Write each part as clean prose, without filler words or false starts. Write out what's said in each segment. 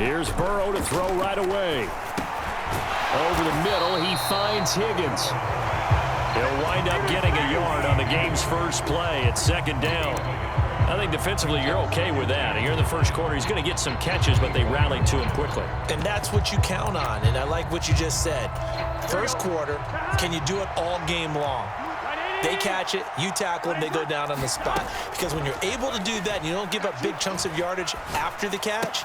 Here's Burrow to throw right away. Over the middle, he finds Higgins. He'll wind up getting a yard on the game's first play at second down. I think defensively you're okay with that. Here in the first quarter, he's going to get some catches, but they rallied to him quickly. And that's what you count on, and I like what you just said. First quarter, can you do it all game long? They catch it, you tackle them, they go down on the spot. Because when you're able to do that and you don't give up big chunks of yardage after the catch,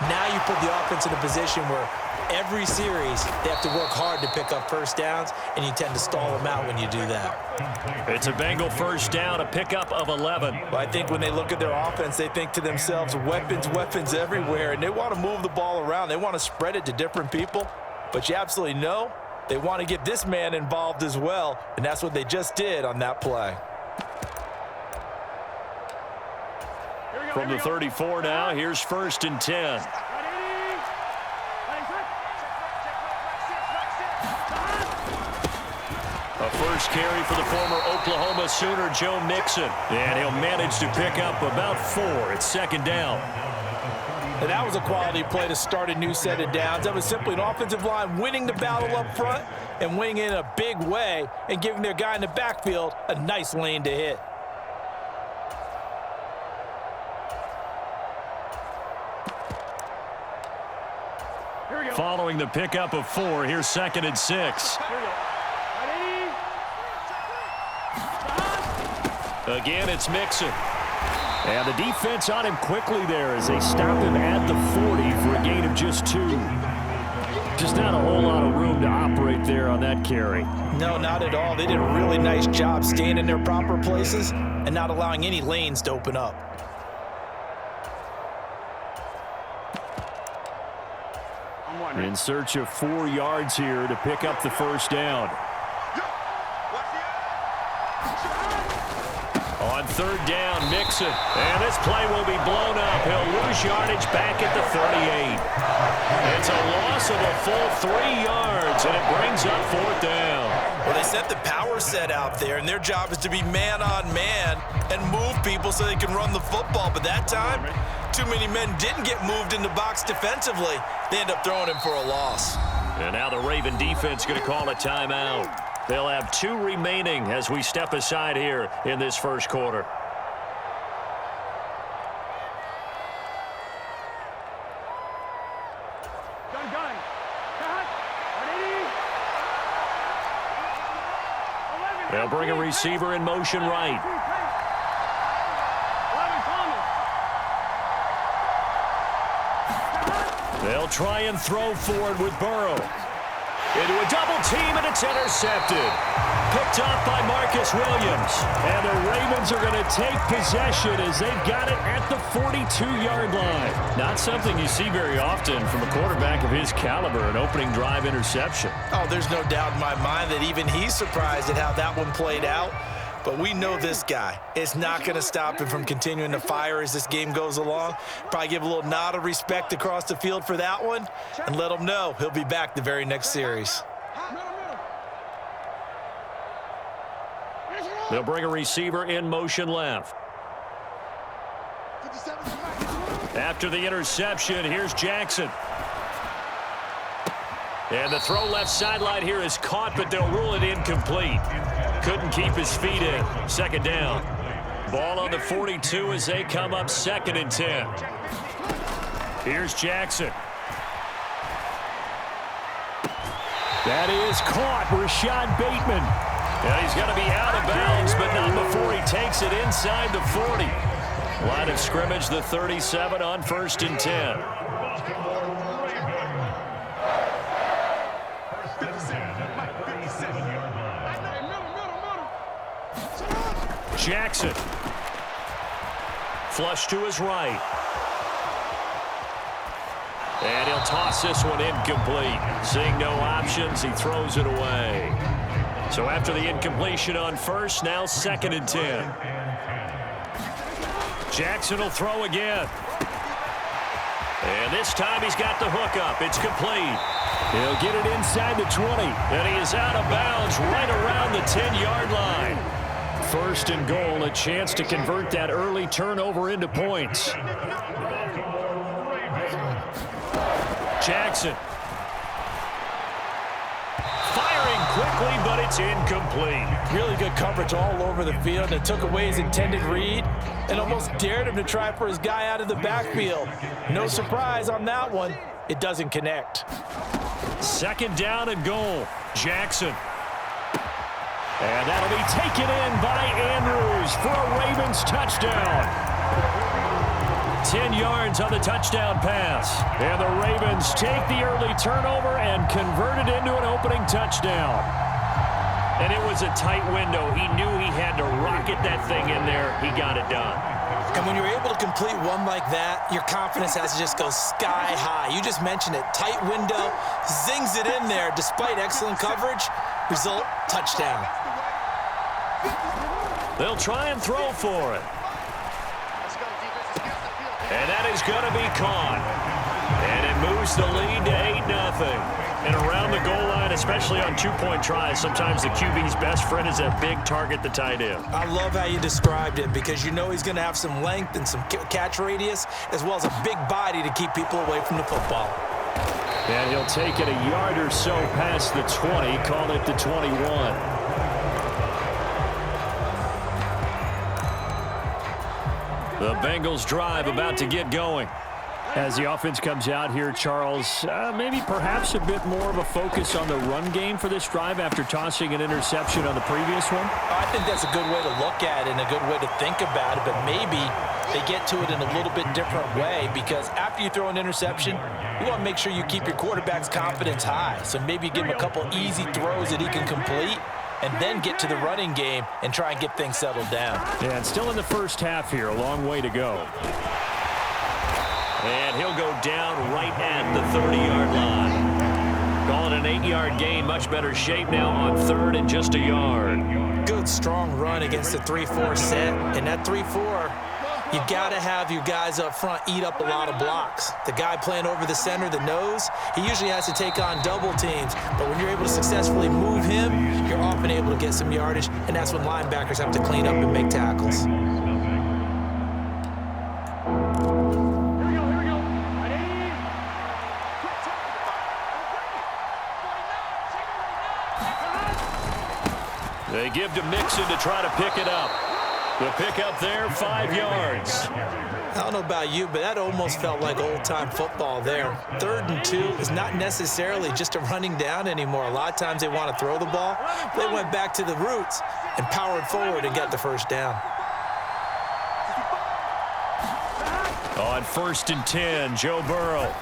now you put the offense in a position where every series they have to work hard to pick up first downs, and you tend to stall them out when you do that. It's a Bengal first down, a pickup of 11. Well, I think when they look at their offense, they think to themselves, weapons everywhere, and they want to move the ball around. They want to spread it to different people, but you absolutely know they want to get this man involved as well, and that's what they just did on that play. From the 34 now, here's 1st and 10. A first carry for the former Oklahoma Sooner, Joe Mixon. And he'll manage to pick up about 4 at second down. And that was a quality play to start a new set of downs. That was simply an offensive line winning the battle up front and winning in a big way and giving their guy in the backfield a nice lane to hit. Following the pickup of 4, here's 2nd and 6. Again, it's Mixon. And the defense on him quickly there as they stop him at the 40 for a gain of just 2. Just not a whole lot of room to operate there on that carry. No, not at all. They did a really nice job staying in their proper places and not allowing any lanes to open up. In search of 4 yards here to pick up the first down. On 3rd down, Mixon. And this play will be blown up. He'll lose yardage back at the 38. It's a loss of a full 3 yards, and it brings up 4th down. Well, they set the power set out there, and their job is to be man-on-man and move people so they can run the football. But that time, too many men didn't get moved in the box defensively. They end up throwing him for a loss. And now the Raven defense going to call a timeout. They'll have 2 remaining as we step aside here in this first quarter. They'll bring a receiver in motion right. They'll try and throw forward with Burrow. Into a double team, and it's intercepted. Picked off by Marcus Williams. And the Ravens are going to take possession as they've got it at the 42-yard line. Not something you see very often from a quarterback of his caliber, an opening drive interception. Oh, there's no doubt in my mind that even he's surprised at how that one played out. But we know this guy. It's not going to stop him from continuing to fire as this game goes along. Probably give a little nod of respect across the field for that one and let him know he'll be back the very next series. They'll bring a receiver in motion left. After the interception, here's Jackson. And the throw left sideline here is caught, but they'll rule it incomplete. Couldn't keep his feet in. 2nd down. Ball on the 42 as they come up 2nd and 10. Here's Jackson. That is caught. Rashad Bateman. And he's going to be out of bounds, but not before he takes it inside the 40. Line of scrimmage, the 37 on 1st and 10. Jackson. Flush to his right. And he'll toss this one incomplete. Seeing no options, he throws it away. So after the incompletion on 1st, now 2nd and 10. Jackson will throw again. And this time he's got the hook up. It's complete. He'll get it inside the 20. And he is out of bounds right around the 10-yard line. 1st and goal, a chance to convert that early turnover into points. Jackson. Firing quickly, but it's incomplete. Really good coverage all over the field. It took away his intended read and almost dared him to try for his guy out of the backfield. No surprise on that one. It doesn't connect. Second down and goal. Jackson. And that'll be taken in by Andrews for a Ravens touchdown. 10 yards on the touchdown pass. And the Ravens take the early turnover and convert it into an opening touchdown. And it was a tight window. He knew he had to rocket that thing in there. He got it done. And when you're able to complete one like that, your confidence has to just go sky high. You just mentioned it. Tight window, zings it in there despite excellent coverage. Result, touchdown. They'll try and throw for it. And that is going to be caught. And it moves the lead to 8-0. And around the goal line, especially on two-point tries, sometimes the QB's best friend is that big target, the tight end. I love how you described it because you know he's going to have some length and some catch radius as well as a big body to keep people away from the football. And he'll take it a yard or so past the 20, call it the 21. The Bengals drive about to get going. As the offense comes out here, Charles, maybe perhaps a bit more of a focus on the run game for this drive after tossing an interception on the previous one? I think that's a good way to look at it and a good way to think about it, but maybe they get to it in a little bit different way because after you throw an interception, you want to make sure you keep your quarterback's confidence high. So maybe give him a couple easy throws that he can complete and then get to the running game and try and get things settled down. Yeah, and still in the first half here, a long way to go. And he'll go down right at the 30-yard line. Call it an 8-yard gain, much better shape now on third and just a yard. Good, strong run against the 3-4 set, and that 3-4, you got to have your guys up front eat up a lot of blocks. The guy playing over the center, the nose, he usually has to take on double teams. But when you're able to successfully move him, you're often able to get some yardage, and that's when linebackers have to clean up and make tackles. They give to Mixon to try to pick it up. The pick up there, 5 yards. I don't know about you, but that almost felt like old-time football there. 3rd and 2 is not necessarily just a running down anymore. A lot of times they want to throw the ball. They went back to the roots and powered forward and got the first down. On 1st and 10, Joe Burrow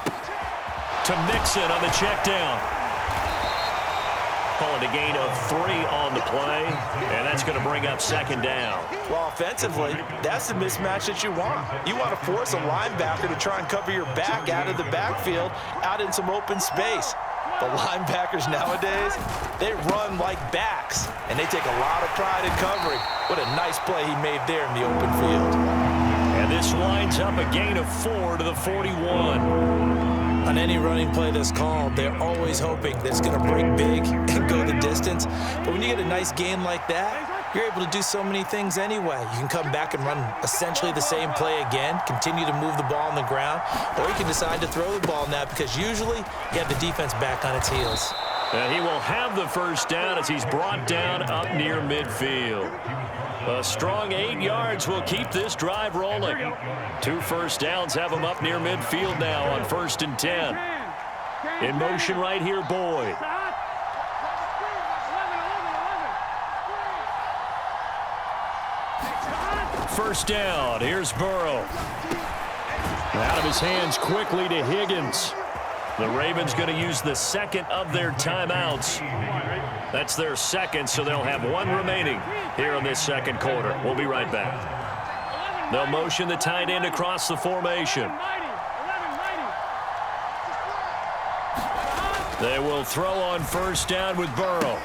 to Mixon on the check down. Calling a gain of 3 on the play, and that's going to bring up 2nd down. Well, offensively, that's the mismatch that you want. You want to force a linebacker to try and cover your back out of the backfield, out in some open space. The linebackers nowadays, they run like backs, and they take a lot of pride in covering. What a nice play he made there in the open field. And this lines up a gain of 4 to the 41. On any running play that's called, they're always hoping that it's going to break big and go the distance. But when you get a nice gain like that, you're able to do so many things anyway. You can come back and run essentially the same play again, continue to move the ball on the ground, or you can decide to throw the ball now because usually you have the defense back on its heels. And he will have the first down as he's brought down up near midfield. A strong 8 yards will keep this drive rolling. 2 first downs have him up near midfield now on 1st and 10. In motion right here, Boyd. First down, here's Burrow. Out of his hands quickly to Higgins. The Ravens going to use the second of their timeouts. That's their second, so they'll have 1 remaining here in this second quarter. We'll be right back. They'll motion the tight end across the formation. They will throw on first down with Burrow.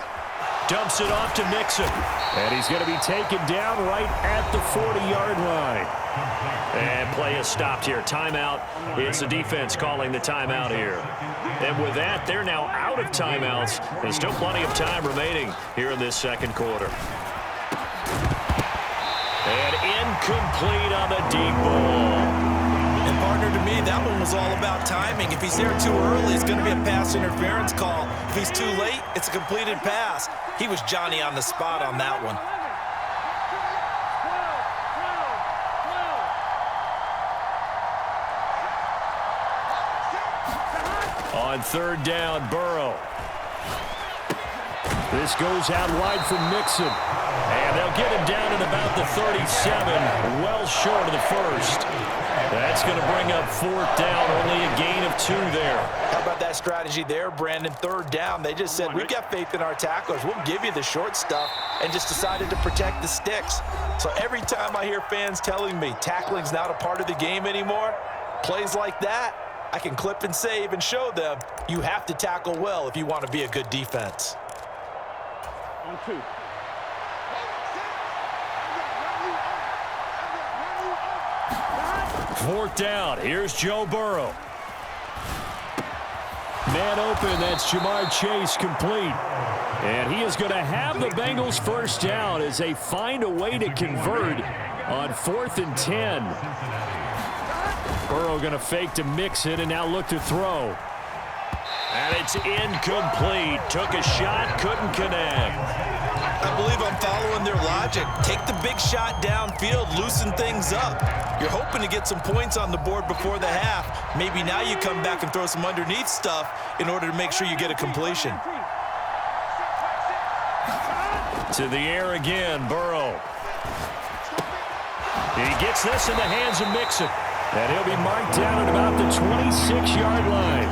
Dumps it off to Mixon. And he's going to be taken down right at the 40-yard line. And play is stopped here. Timeout. It's the defense calling the timeout here. And with that, they're now out of timeouts. There's still plenty of time remaining here in this second quarter. And incomplete on the deep ball. And, partner, Partner, to me, that one was all about timing. If he's there too early, it's going to be a pass interference call. If he's too late, it's a completed pass. He was Johnny on the spot on that one. On third down, Burrow. This goes out wide for Mixon. And they'll get him down at about the 37, well short of the first. That's going to bring up fourth down, only a gain of 2 there. How about that strategy there, Brandon? Third down, they just said, we've got faith in our tacklers. We'll give you the short stuff, and just decided to protect the sticks. So every time I hear fans telling me tackling's not a part of the game anymore, plays like that, I can clip and save and show them you have to tackle well if you want to be a good defense. On 2. Fourth down. Here's Joe Burrow. Man open. That's Jamar Chase complete. And he is going to have the Bengals first down as they find a way to convert on 4th and 10. Burrow going to fake to Mixon and now look to throw. And it's incomplete. Took a shot, couldn't connect. I believe I'm following their logic. Take the big shot downfield, loosen things up. You're hoping to get some points on the board before the half. Maybe now you come back and throw some underneath stuff in order to make sure you get a completion. To the air again, Burrow. He gets this in the hands of Mixon. And he'll be marked down at about the 26-yard line.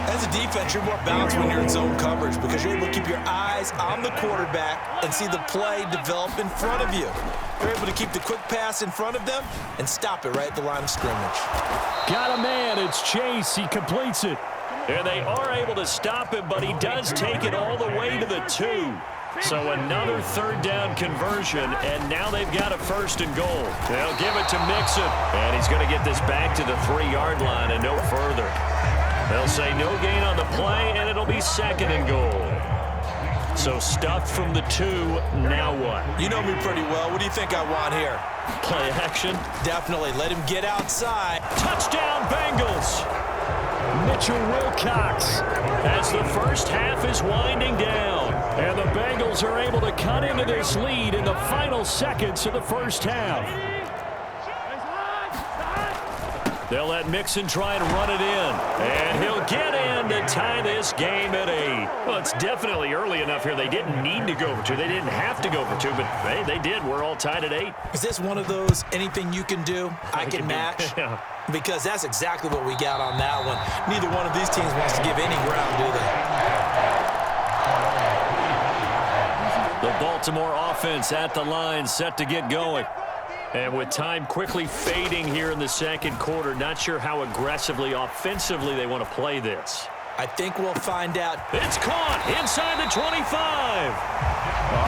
As a defense, you're more balanced when you're in zone coverage because you're able to keep your eyes on the quarterback and see the play develop in front of you. You're able to keep the quick pass in front of them and stop it right at the line of scrimmage. Got a man. It's Chase. He completes it. And they are able to stop him, but he does take it all the way to the 2. So another third down conversion, and now they've got a 1st and goal. They'll give it to Mixon, and he's going to get this back to the 3-yard line and no further. They'll say no gain on the play, and it'll be 2nd and goal. So stuffed from the 2, now what? You know me pretty well. What do you think I want here? Play action? Definitely. Let him get outside. Touchdown, Bengals! Mitchell Wilcox as the first half is winding down. And the Bengals are able to cut into this lead in the final seconds of the first half. They'll let Mixon try and run it in. And he'll get in to tie this game at 8. Well, it's definitely early enough here. They didn't need to go for 2. They didn't have to go for 2, but hey, they did. We're all tied at 8. Is this one of those anything you can do, I can match? Yeah. Because that's exactly what we got on that one. Neither one of these teams wants to give any ground, do they? The Baltimore offense at the line, set to get going. And with time quickly fading here in the second quarter, not sure how aggressively, offensively they want to play this. I think we'll find out. It's caught inside the 25.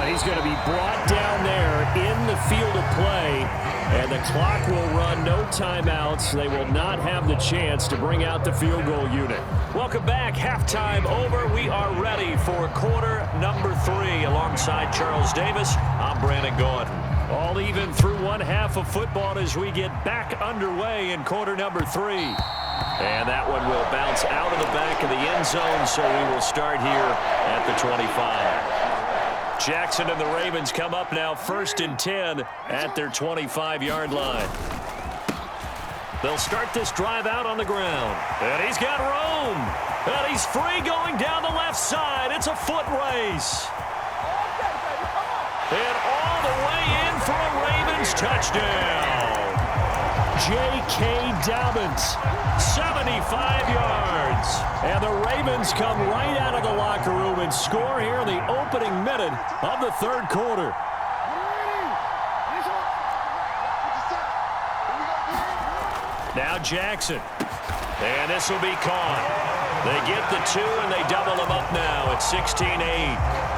He's going to be brought down there in the field of play. And the clock will run, no timeouts. They will not have the chance to bring out the field goal unit. Welcome back. Halftime over. We are ready for quarter number 3. Alongside Charles Davis, I'm Brandon Gordon. All even through one half of football as we get back underway in quarter number 3. And that one will bounce out of the back of the end zone, so we will start here at the 25. Jackson and the Ravens come up now 1st and 10 at their 25-yard line. They'll start this drive out on the ground. And he's got room. And he's free going down the left side. It's a foot race. And all the way in for a Ravens touchdown. J.K. Dobbins, 75 yards. And the Ravens come right out of the locker room and score here in the opening minute of the third quarter. Now Jackson. And this will be caught. They get the 2 and they double them up now at 16-8.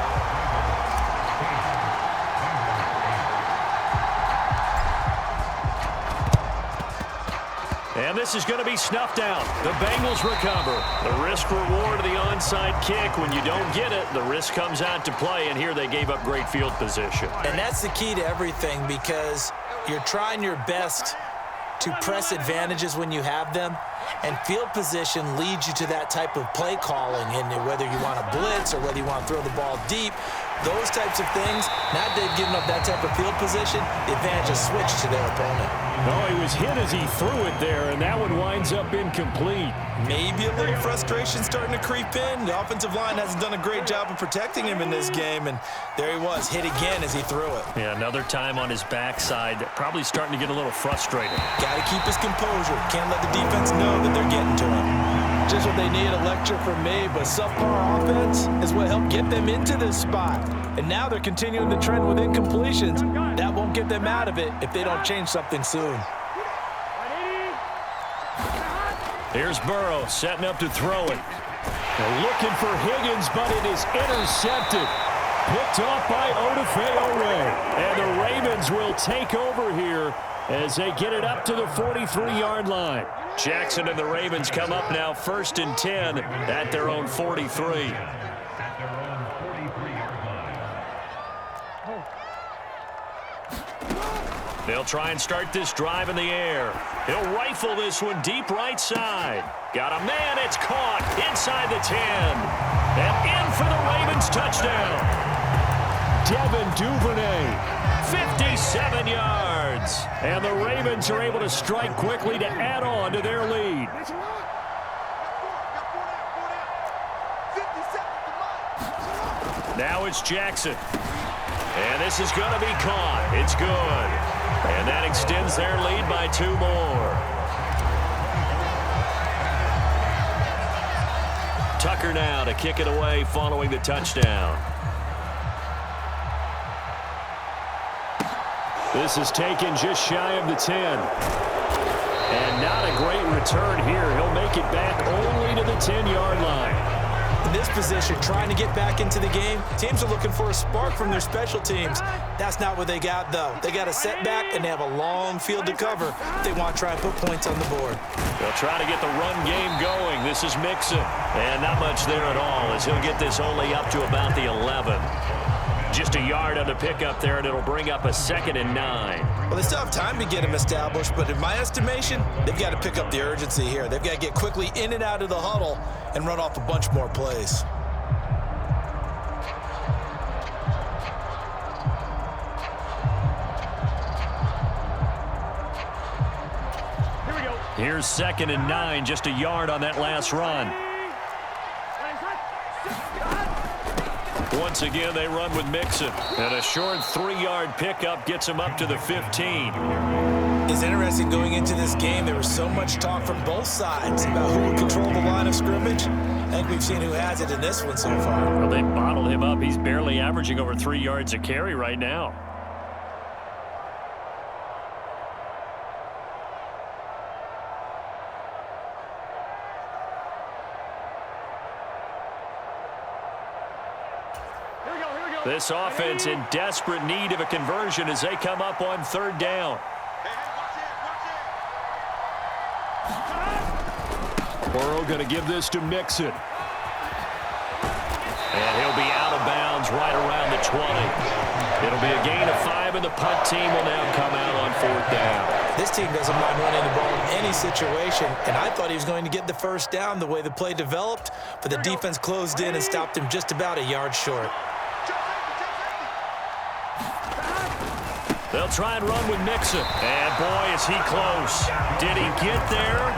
And this is going to be snuffed out. The Bengals recover. The risk-reward of the onside kick. When you don't get it, the risk comes out to play, and here they gave up great field position. And that's the key to everything because you're trying your best to press advantages when you have them, and field position leads you to that type of play calling, and whether you want to blitz or whether you want to throw the ball deep, those types of things, now that they've given up that type of field position, the advantage is switched to their opponent. Oh, he was hit as he threw it there, and that one winds up incomplete. Maybe a little frustration starting to creep in. The offensive line hasn't done a great job of protecting him in this game, and there he was, hit again as he threw it. Yeah, another time on his backside, probably starting to get a little frustrated. Got to keep his composure. Can't let the defense know that they're getting to him. Just what they need, a lecture from me, but subpar offense is what helped get them into this spot. And now they're continuing the trend with incompletions. That won't get them out of it if they don't change something soon. Here's Burrow setting up to throw it. They're looking for Higgins, but it is intercepted. Picked off by Odafe-Oweh. And the Ravens will take over here as they get it up to the 43-yard line. Jackson and the Ravens come up now 1st and 10 at their own 43. They'll try and start this drive in the air. He'll rifle this one deep right side. Got a man, it's caught inside the 10. And in for the Ravens touchdown. Devin Duvernay, 57 yards. And the Ravens are able to strike quickly to add on to their lead. Now it's Jackson. And this is going to be caught. It's good. And that extends their lead by 2 more. Tucker now to kick it away following the touchdown. This is taken just shy of the 10. And not a great return here. He'll make it back only to the 10-yard line. In this position, trying to get back into the game, teams are looking for a spark from their special teams. That's not what they got, though. They got a setback, and they have a long field to cover if they want to try and put points on the board. They'll try to get the run game going. This is Mixon. And not much there at all, as he'll get this only up to about the 11. Just a yard on the pickup there, and it'll bring up a 2nd and 9. Well, they still have time to get him established, but in my estimation, they've got to pick up the urgency here. They've got to get quickly in and out of the huddle and run off a bunch more plays. Here we go. Here's 2nd and 9, just a yard on that last run. Once again, they run with Mixon. And a short 3-yard pickup gets him up to the 15. It's interesting going into this game. There was so much talk from both sides about who would control the line of scrimmage. I think we've seen who has it in this one so far. Well, they bottled him up. He's barely averaging over 3 yards a carry right now. This offense in desperate need of a conversion as they come up on 3rd down. Burrow going to give this to Mixon. And he'll be out of bounds right around the 20. It'll be a gain of 5, and the punt team will now come out on 4th down. This team doesn't mind running the ball in any situation, and I thought he was going to get the 1st down the way the play developed, but the defense closed in and stopped him just about a yard short. They'll try and run with Mixon. And, boy, is he close. Did he get there?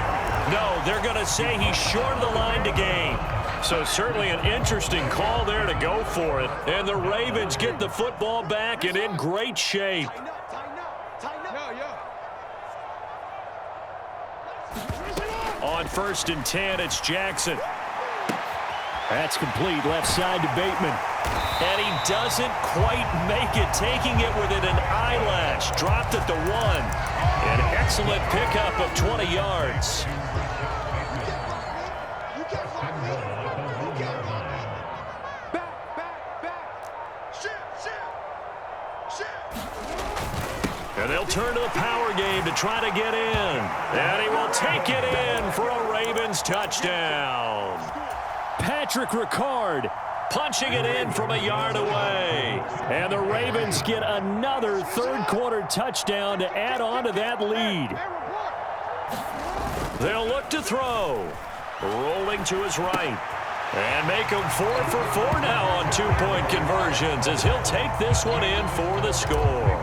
No, they're going to say he's short of the line to gain. So certainly an interesting call there to go for it. And the Ravens get the football back and in great shape. On 1st and 10, it's Jackson. That's complete, left side to Bateman. And he doesn't quite make it, taking it within an eyelash. Dropped at the 1. An excellent pickup of 20 yards. And they'll turn to the power game to try to get in. And he will take it in for a Ravens touchdown. Patrick Ricard punching it in from a yard away. And the Ravens get another 3rd-quarter touchdown to add on to that lead. They'll look to throw. Rolling to his right. And make him 4 for 4 now on 2-point conversions as he'll take this one in for the score.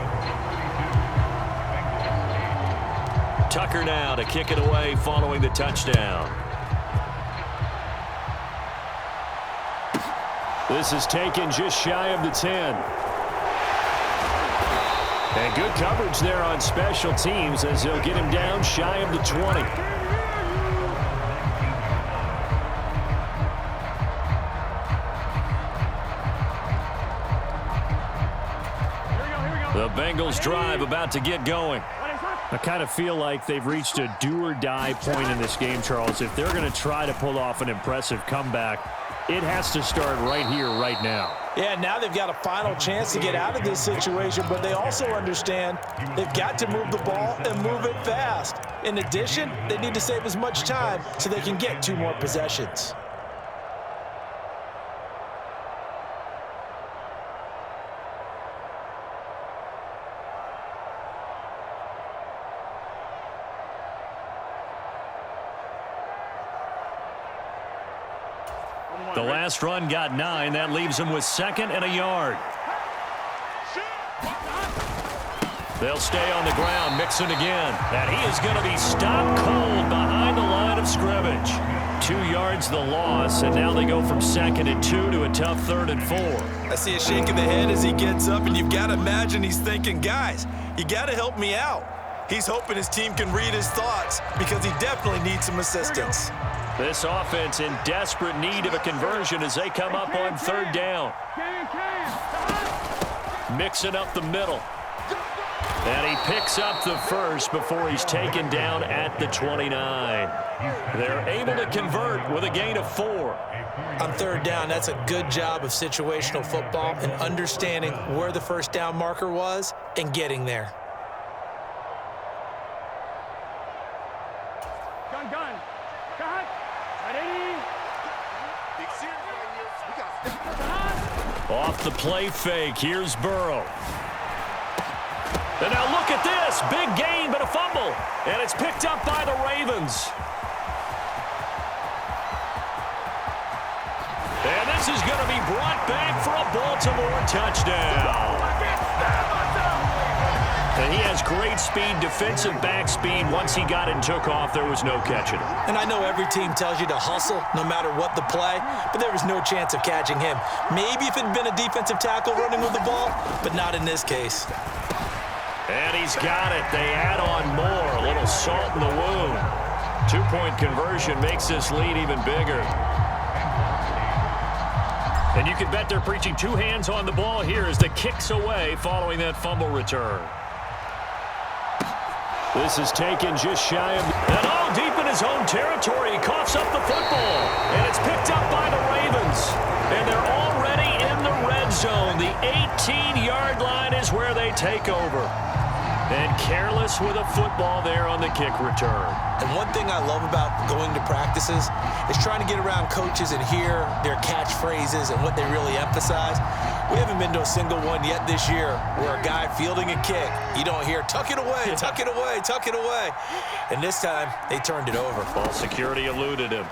Tucker now to kick it away following the touchdown. This is taken just shy of the 10. And good coverage there on special teams as they'll get him down shy of the 20. The Bengals drive about to get going. I kind of feel like they've reached a do-or-die point in this game, Charles. If they're going to try to pull off an impressive comeback, it has to start right here, right now. Yeah, now they've got a final chance to get out of this situation, but they also understand they've got to move the ball and move it fast. In addition, they need to save as much time so they can get 2 more possessions. The last run got 9. That leaves him with 2nd and a yard. They'll stay on the ground, mixing again. And he is going to be stopped cold behind the line of scrimmage. 2 yards the loss, and now they go from 2nd and 2 to a tough 3rd and 4. I see a shake of the head as he gets up, and you've got to imagine he's thinking, guys, you got to help me out. He's hoping his team can read his thoughts because he definitely needs some assistance. This offense in desperate need of a conversion as they come up on 3rd down. Mixing up the middle. And he picks up the first before he's taken down at the 29. They're able to convert with a gain of 4. On 3rd down, that's a good job of situational football and understanding where the first down marker was and getting there. Off the play fake, here's Burrow. And now look at this, big gain but a fumble. And it's picked up by the Ravens. And this is going to be brought back for a Baltimore touchdown. And he has great speed, defensive back speed. Once he got it and took off, there was no catching him. And I know every team tells you to hustle no matter what the play, but there was no chance of catching him. Maybe if it had been a defensive tackle running with the ball, but not in this case. And he's got it. They add on more. A little salt in the wound. 2-point conversion makes this lead even bigger. And you can bet they're preaching 2 hands on the ball here as the kick's away following that fumble return. This is taken just shy of... And all deep in his own territory. He coughs up the football. And it's picked up by the Ravens. And they're already in the red zone. The 18-yard line is where they take over. And careless with a football there on the kick return. And one thing I love about going to practices is trying to get around coaches and hear their catchphrases and what they really emphasize. We haven't been to a single one yet this year where a guy fielding a kick, you don't hear, tuck it away, tuck it away, tuck it away. And this time, they turned it over. Ball security eluded him.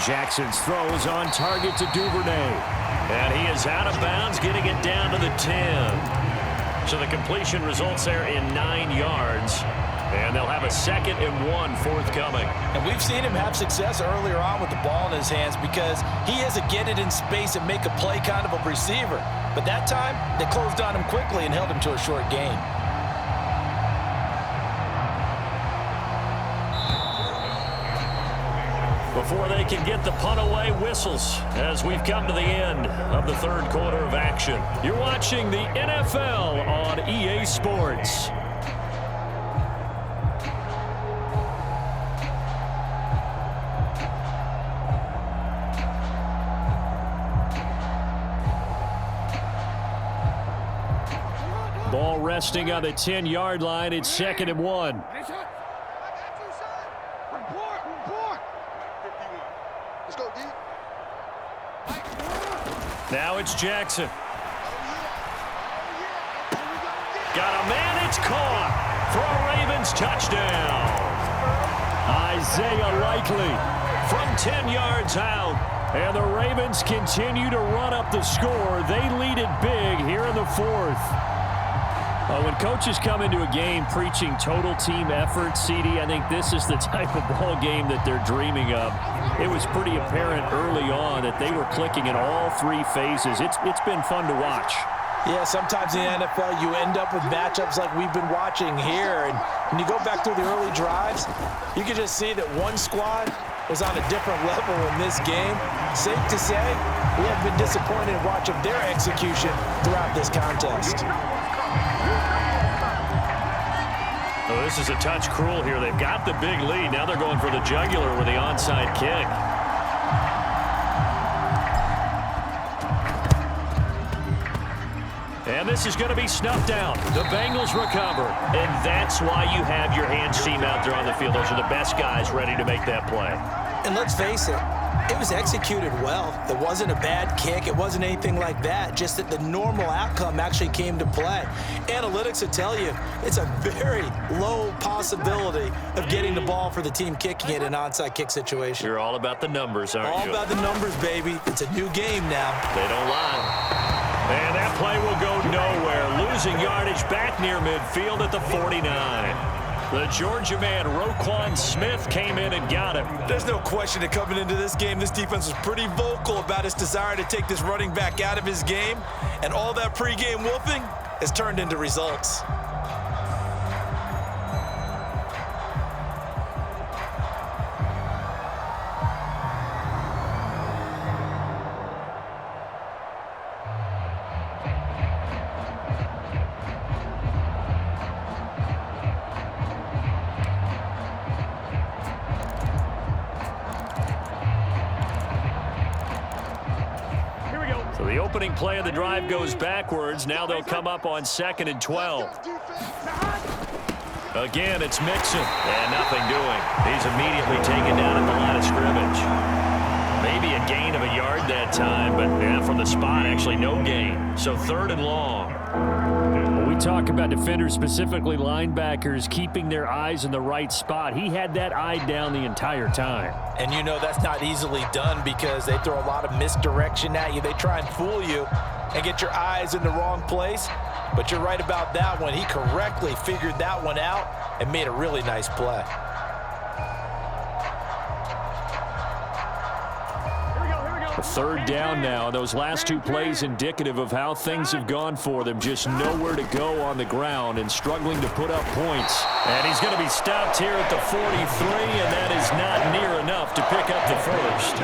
Jackson's throw is on target to Duvernay. And he is out of bounds, getting it down to the 10. So the completion results there in 9 yards. And they'll have a 2nd and 1 forthcoming. And we've seen him have success earlier on with the ball in his hands because he has a get it in space and make a play kind of a receiver. But that time, they closed on him quickly and held him to a short gain. Before they can get the punt away, whistles as we've come to the end of the 3rd quarter of action. You're watching the NFL on EA Sports. Ball resting on the 10-yard line. It's 2nd and 1. Now it's Jackson. Got a man, it's caught for a Ravens Ravens touchdown. Isaiah Likely from 10 yards out. And the Ravens continue to run up the score. They lead it big here in the fourth. When coaches come into a game preaching total team effort, CD, I think this is the type of ball game that they're dreaming of. It was pretty apparent early on that they were clicking in all three phases. It's been fun to watch. Yeah, sometimes in the NFL you end up with matchups like we've been watching here. And when you go back through the early drives, you can just see that one squad was on a different level in this game. Safe to say, we have been disappointed in watching their execution throughout this contest. Oh, this is a touch cruel here. They've got the big lead. Now they're going for the jugular with the onside kick. And this is going to be snuffed down. The Bengals recover. And that's why you have your hands team out there on the field. Those are the best guys ready to make that play. And let's face it, it was executed well. It wasn't a bad kick. It wasn't anything like that. Just that the normal outcome actually came to play. Analytics will tell you it's a very low possibility of getting the ball for the team kicking it in an onside kick situation. You're all about the numbers, aren't you? All about the numbers, baby. It's a new game now. They don't lie. And that play will go nowhere. Losing yardage back near midfield at the 49. The Georgia man, Roquan Smith, came in and got him. There's no question that coming into this game, this defense was pretty vocal about its desire to take this running back out of his game. And all that pregame wolfing has turned into results. So the opening play of the drive goes backwards. Now they'll come up on 2nd and 12. Again, it's Mixon. And nothing doing. He's immediately taken down at the line of scrimmage. Maybe a gain of a yard that time, but yeah, from the spot, actually no gain. So 3rd and long. When we talk about defenders, specifically linebackers, keeping their eyes in the right spot, he had that eye down the entire time. And you know that's not easily done because they throw a lot of misdirection at you. They try and fool you and get your eyes in the wrong place. But you're right about that one. He correctly figured that one out and made a really nice play. A 3rd down now. Those last 2 plays indicative of how things have gone for them. Just nowhere to go on the ground and struggling to put up points. And he's going to be stopped here at the 43, and that is not near enough to pick up the first.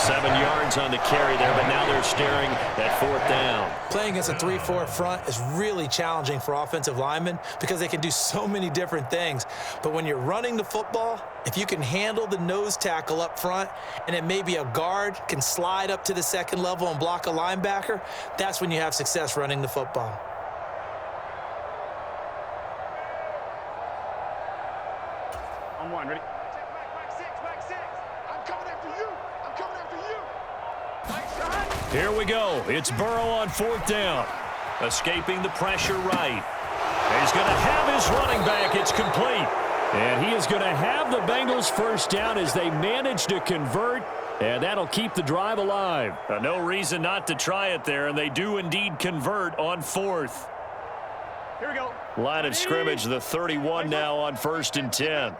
7 yards on the carry there, but now they're staring at 4th down. Playing against a 3-4 front is really challenging for offensive linemen because they can do so many different things. But when you're running the football, if you can handle the nose tackle up front and then maybe a guard can slide up to the 2nd level and block a linebacker, that's when you have success running the football. On 1, ready? Back 6. I'm coming after you. Here we go. It's Burrow on 4th down. Escaping the pressure right. He's going to have his running back. It's complete. And he is going to have the Bengals first down as they manage to convert. And that'll keep the drive alive. No reason not to try it there. And they do indeed convert on 4th. Here we go. Line of scrimmage, the 31 now on 1st and 10.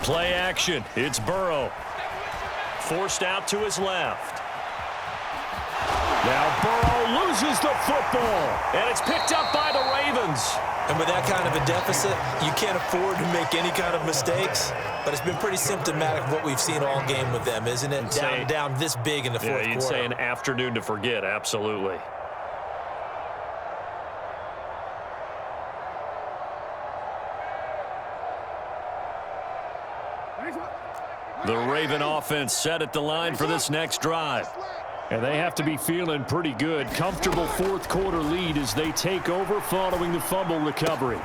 Play action. It's Burrow. Forced out to his left. Now Burrow loses the football. And it's picked up by the Ravens. And with that kind of a deficit, you can't afford to make any kind of mistakes. But it's been pretty symptomatic of what we've seen all game with them, isn't it? Down this big in the fourth quarter. You'd say an afternoon to forget, absolutely. The Raven offense set at the line for this next drive. And they have to be feeling pretty good. Comfortable 4th quarter lead as they take over following the fumble recovery.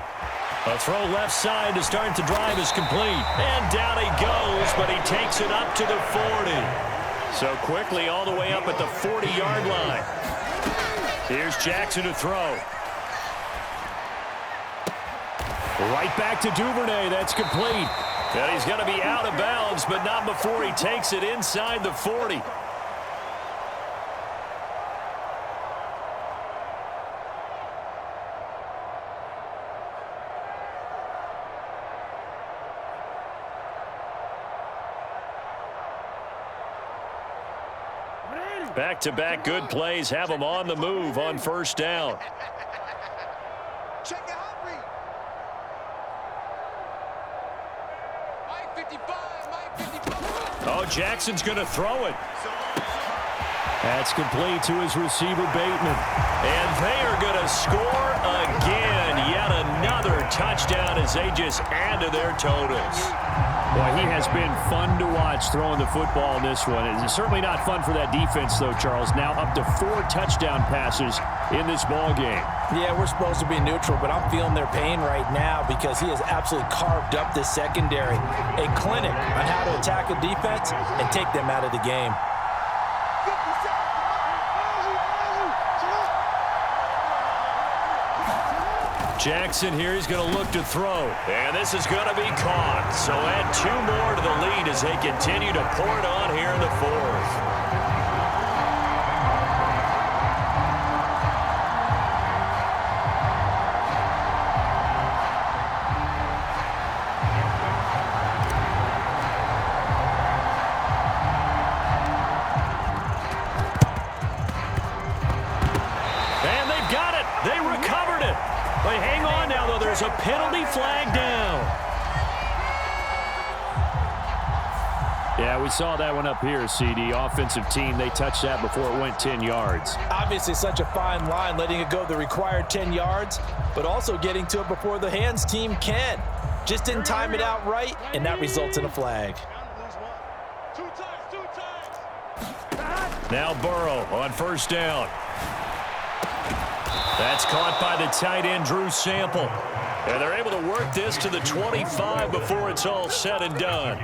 A throw left side to start the drive is complete. And down he goes, but he takes it up to the 40. So quickly all the way up at the 40-yard line. Here's Jackson to throw. Right back to Duvernay. That's complete. And he's going to be out of bounds, but not before he takes it inside the 40. Back-to-back good plays have him on the move on first down. Check it out, read. Mike 55. Oh, Jackson's going to throw it. That's complete to his receiver, Bateman. And they are going to score again. Yet another touchdown as they just add to their totals. Boy, he has been fun to watch throwing the football in this one. It's certainly not fun for that defense, though, Charles. Now up to 4 touchdown passes in this ball game. Yeah, we're supposed to be neutral, but I'm feeling their pain right now because he has absolutely carved up this secondary. A clinic on how to attack a defense and take them out of the game. Jackson here, he's going to look to throw. And this is going to be caught. So add 2 more to the lead as they continue to pour it on here in the 4th. And they've got it. They recovered it. But hang on now, though. There's a penalty flag down. Yeah, we saw that one up here, CD. Offensive team, they touched that before it went 10 yards. Obviously such a fine line, letting it go the required 10 yards, but also getting to it before the hands team can. Just didn't time it out right, and that results in a flag. Now Burrow on first down. That's caught by the tight end, Drew Sample. And they're able to work this to the 25 before it's all said and done.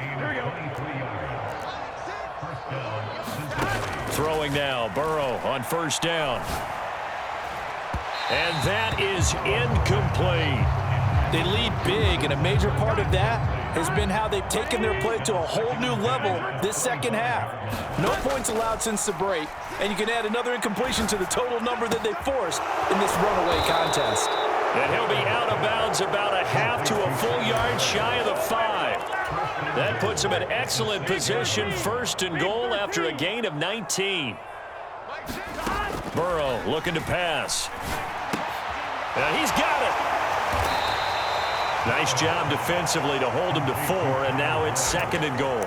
Throwing now, Burrow on first down. And that is incomplete. They lead big, and a major part of that has been how they've taken their play to a whole new level this second half. No points allowed since the break, and you can add another incompletion to the total number that they forced in this runaway contest. And he'll be out of bounds about a half to a full yard shy of the 5. That puts him in excellent position, first and goal after a gain of 19. Burrow looking to pass. And he's got it. Nice job defensively to hold him to 4, and now it's second and goal.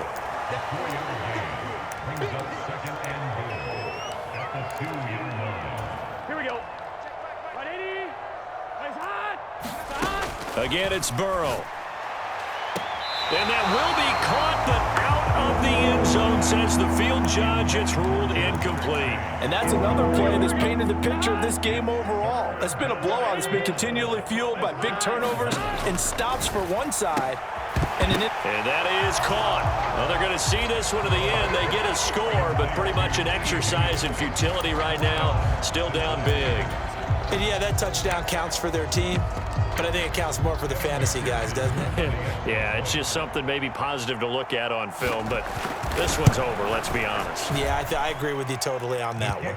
Here we go. 180. Nice hot. Again, it's Burrow. And that will be caught, but out of the end zone, says the field judge. It's ruled incomplete. And that's another play that's painted the picture of this game overall. It's been a blowout. It's been continually fueled by big turnovers and stops for one side. And that is caught. Well, they're going to see this one to the end. They get a score, but pretty much an exercise in futility right now. Still down big. And yeah, that touchdown counts for their team, but I think it counts more for the fantasy guys, doesn't it? Yeah, it's just something maybe positive to look at on film, but this one's over, let's be honest. Yeah, I agree with you totally on that one.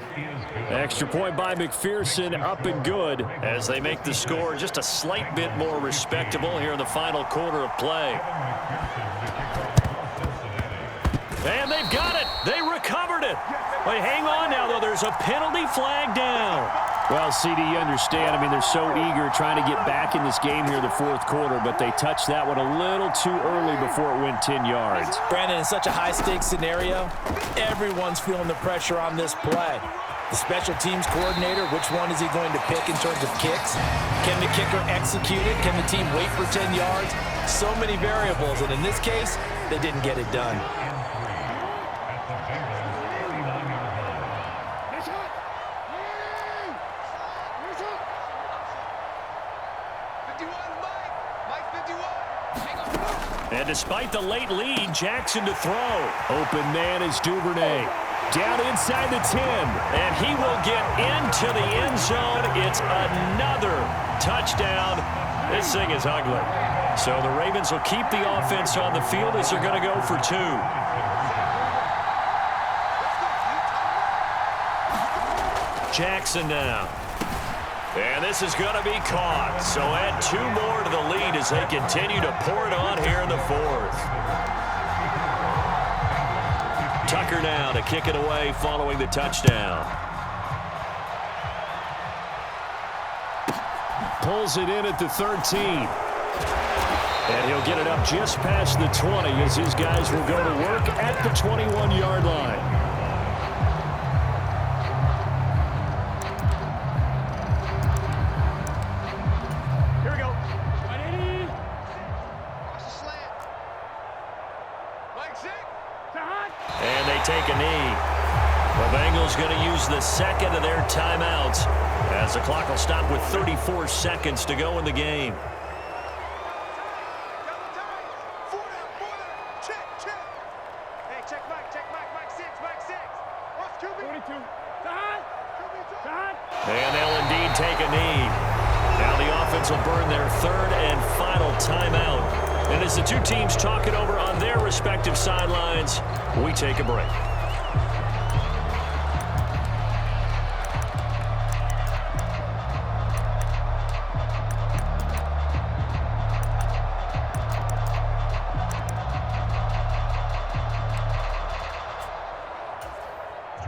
Extra point by McPherson, up and good, as they make the score just a slight bit more respectable here in the final quarter of play. And they've got it. They recovered it. But hang on now, though. There's a penalty flag down. Well, CD, you understand. I mean, they're so eager trying to get back in this game here in the 4th quarter, but they touched that one a little too early before it went 10 yards. Brandon, in such a high-stakes scenario, everyone's feeling the pressure on this play. The special teams coordinator, which one is he going to pick in terms of kicks? Can the kicker execute it? Can the team wait for 10 yards? So many variables, and in this case, they didn't get it done. And despite the late lead, Jackson to throw. Open man is Duvernay. Down inside the 10. And he will get into the end zone. It's another touchdown This thing is ugly. So the Ravens will keep the offense on the field as they're going to go for 2. Jackson now. And this is going to be caught. So add 2 more to the lead as they continue to pour it on here in the 4th. Tucker now to kick it away following the touchdown. Pulls it in at the 13. And he'll get it up just past the 20 as his guys will go to work at the 21-yard line. And they take a knee. The Bengals going to use the second of their timeouts as the clock will stop with 34 seconds to go in the game. And they'll indeed take a knee. Now the offense will burn their 3rd and final timeout. And as the 2 teams talk it over on their respective sidelines, we take a break.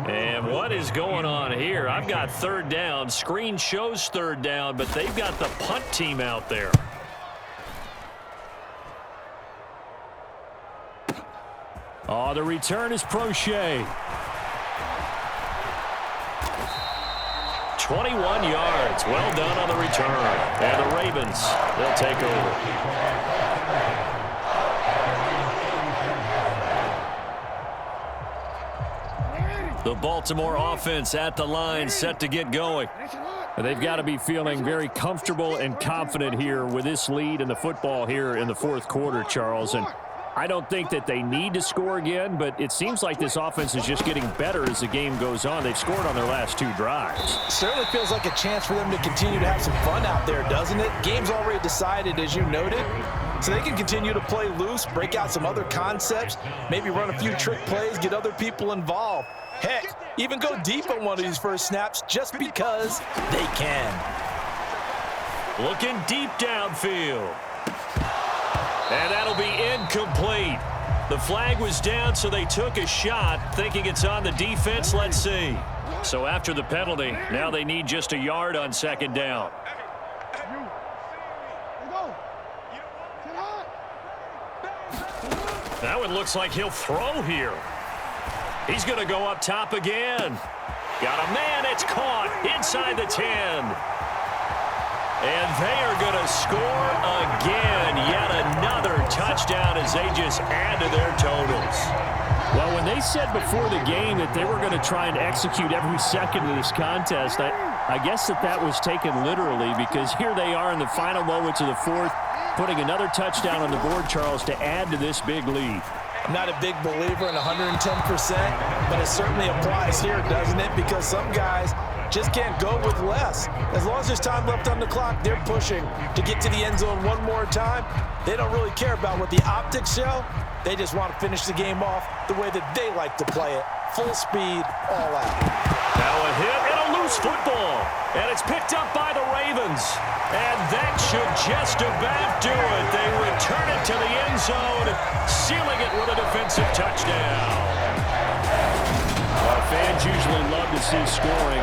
And what is going on here? I've got 3rd down. Screen shows 3rd down, but they've got the punt team out there. Oh, the return is Prochet. 21 yards. Well done on the return. And the Ravens, they'll take over. The Baltimore offense at the line, set to get going. And they've got to be feeling very comfortable and confident here with this lead in the football here in the 4th quarter, Charles. And I don't think that they need to score again, but it seems like this offense is just getting better as the game goes on. They've scored on their last 2 drives. Certainly feels like a chance for them to continue to have some fun out there, doesn't it? Game's already decided, as you noted. So they can continue to play loose, break out some other concepts, maybe run a few trick plays, get other people involved. Heck, even go deep on one of these first snaps just because they can. Looking deep downfield. And that'll be incomplete. The flag was down, so they took a shot, thinking it's on the defense. Let's see. So after the penalty, now they need just a yard on 2nd down. Now it looks like he'll throw here. He's going to go up top again. Got a man. It's caught inside the 10. And they are going to score again. Yet another touchdown as they just add to their totals. Well, when they said before the game that they were going to try and execute every second of this contest, I guess that was taken literally, because here they are in the final moments of the 4th, putting another touchdown on the board, Charles, to add to this big lead. I'm not a big believer in 110%, but it certainly applies here, doesn't it? Because some guys just can't go with less. As long as there's time left on the clock, they're pushing to get to the end zone one more time. They don't really care about what the optics show. They just want to finish the game off the way that they like to play it. Full speed, all out. Now a hit and a loose football. And it's picked up by the Ravens. And that should just about do it. They return it to the end zone, sealing it with a defensive touchdown. Fans usually love to see scoring.